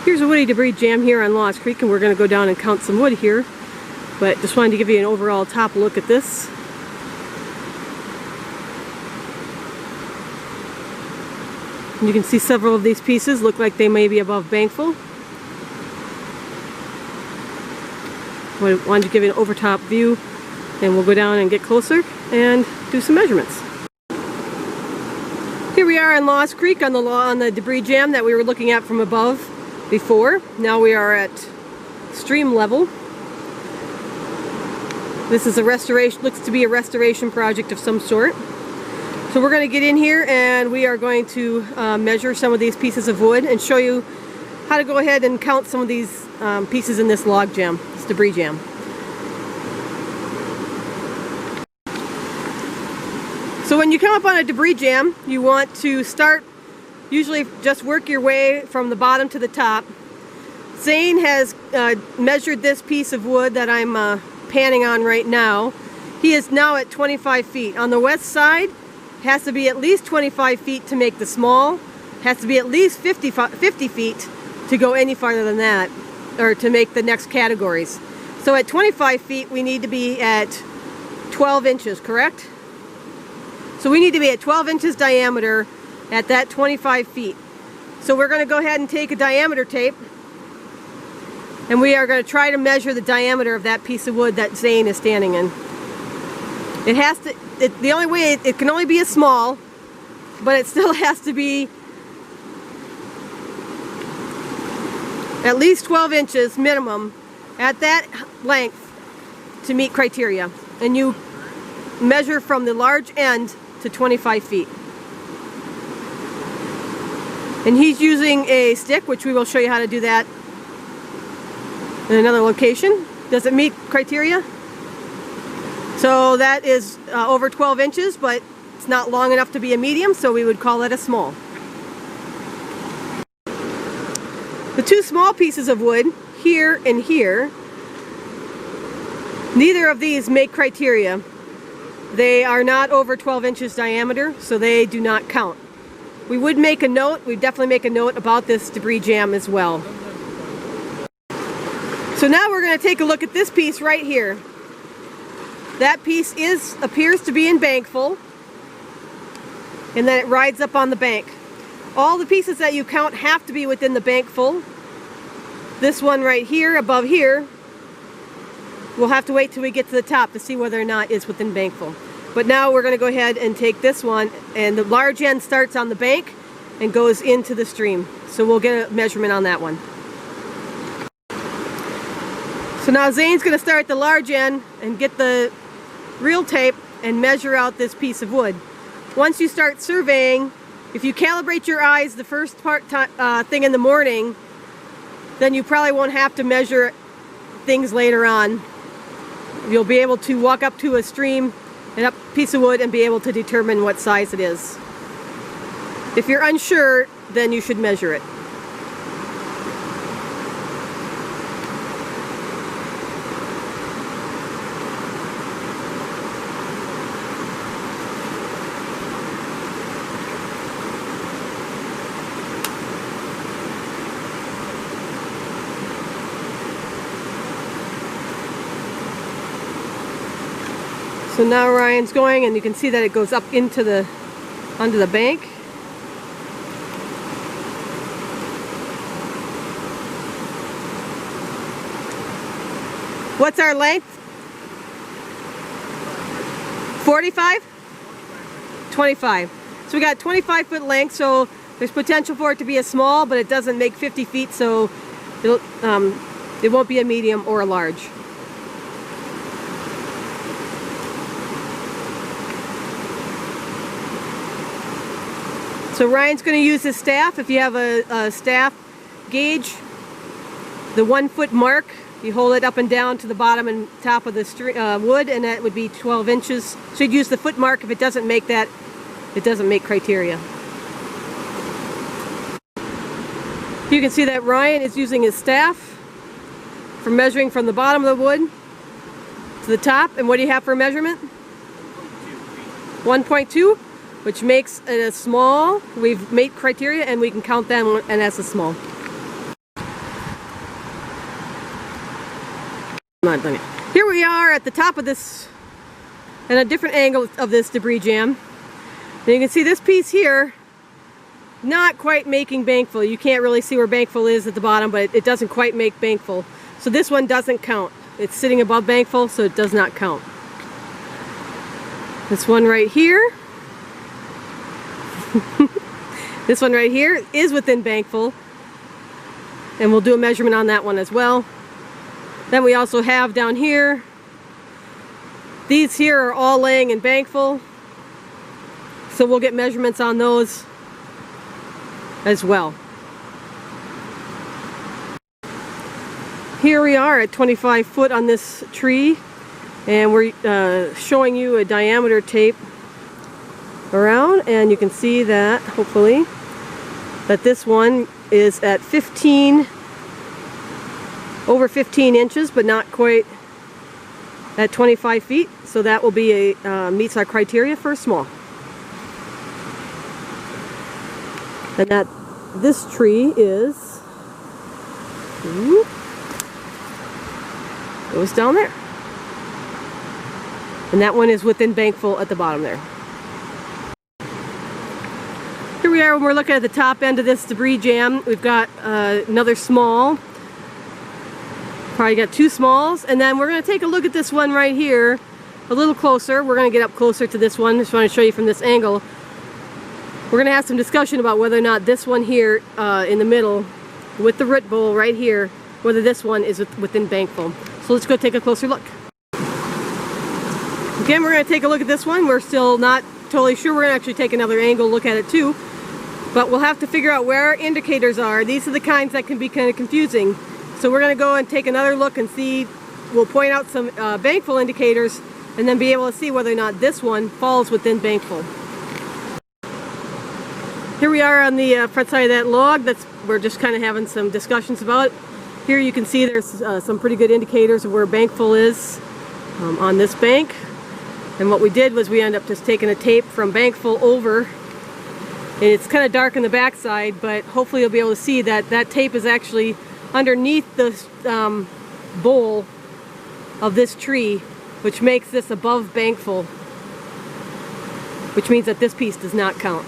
Here's a woody debris jam here on Lost Creek, and we're going to go down and count some wood here. But just wanted to give you an overall top look at this. And you can see several of these pieces look like they may be above bankful. I wanted to give you an overtop view, and we'll go down and get closer and do some measurements. Here we are in Lost Creek on the debris jam that we were looking at from above before. Now we are at stream level. This is a restoration, looks to be a restoration project of some sort. So we're going to get in here and we are going to measure some of these pieces of wood and show you how to go ahead and count some of these pieces in this log jam, this debris jam. So when you come up on a debris jam, you want to start, usually just work your way from the bottom to the top. Zane has measured this piece of wood that I'm panning on right now. He is now at 25 feet. On the west side, it has to be at least 25 feet to make the small. It has to be at least 50 feet to go any farther than that, or to make the next categories. So at 25 feet, we need to be at 12 inches, correct? So we need to be at 12 inches diameter at that 25 feet. So we're going to go ahead and take a diameter tape, and we are going to try to measure the diameter of that piece of wood that Zane is standing in. It has to, the only way, it can only be a small, but it still has to be at least 12 inches minimum at that length to meet criteria. And you measure from the large end to 25 feet. And he's using a stick, which we will show you how to do that in another location. Does it meet criteria? So that is over 12 inches, but it's not long enough to be a medium, so we would call it a small. The two small pieces of wood, here and here, neither of these make criteria. They are not over 12 inches diameter, so they do not count. We would make a note, we'd definitely make a note about this debris jam as well. So now we're going to take a look at this piece right here. That piece appears to be in bankful, and then it rides up on the bank. All the pieces that you count have to be within the bankful. This one right here, above here, we'll have to wait till we get to the top to see whether or not it's within bankful. But now we're going to go ahead and take this one, and the large end starts on the bank and goes into the stream. So we'll get a measurement on that one. So now Zane's going to start at the large end and get the reel tape and measure out this piece of wood. Once you start surveying, if you calibrate your eyes the first thing in the morning, then you probably won't have to measure things later on. You'll be able to walk up to a stream and up a piece of wood and be able to determine what size it is. If you're unsure, then you should measure it. So now Ryan's going, and you can see that it goes up into onto the bank. What's our length? 45? 25. So we got 25-foot length, so there's potential for it to be a small, but it doesn't make 50 feet, so it won't be a medium or a large. So Ryan's going to use his staff. If you have a staff gauge, the 1 foot mark, you hold it up and down to the bottom and top of the wood, and that would be 12 inches. So you'd use the foot mark. If it doesn't make that, it doesn't make criteria. You can see that Ryan is using his staff for measuring from the bottom of the wood to the top. And what do you have for measurement? 1.2. Which makes it a small. We've made criteria and we can count them and as a small. not done yet. Here we are at the top of this, at a different angle of this debris jam. And you can see this piece here, not quite making bankful. You can't really see where bankful is at the bottom, but it doesn't quite make bankful. So this one doesn't count. It's sitting above bankful, so it does not count. This one right here, this one right here is within bankful, and we'll do a measurement on that one as well. Then we also have down here, these here are all laying in bankful, so we'll get measurements on those as well. Here we are at 25 foot on this tree, and we're showing you a diameter tape around, and you can see that, hopefully, that this one is at 15, over 15 inches, but not quite at 25 feet. So that will be a meets our criteria for a small. And that this tree is goes down there, and that one is within bankful at the bottom there. Here we are when we're looking at the top end of this debris jam. We've got another small. Probably got two smalls, and then we're going to take a look at this one right here a little closer. We're going to get up closer to this one. Just want to show you from this angle. We're going to have some discussion about whether or not this one here in the middle with the root bowl right here, whether this one is within bankful. So let's go take a closer look. Again, we're going to take a look at this one. We're still not totally sure. We're going to actually take another angle look at it too, but we'll have to figure out where our indicators are. These are the kinds that can be kind of confusing. So we're going to go and take another look and see, we'll point out some bankful indicators and then be able to see whether or not this one falls within bankful. Here we are on the front side of that log. We're just kind of having some discussions about. Here you can see there's some pretty good indicators of where bankful is on this bank. And what we did was we ended up just taking a tape from bankful over. And it's kind of dark on the back side, but hopefully you'll be able to see that that tape is actually underneath the bowl of this tree, which makes this above bankful, which means that this piece does not count.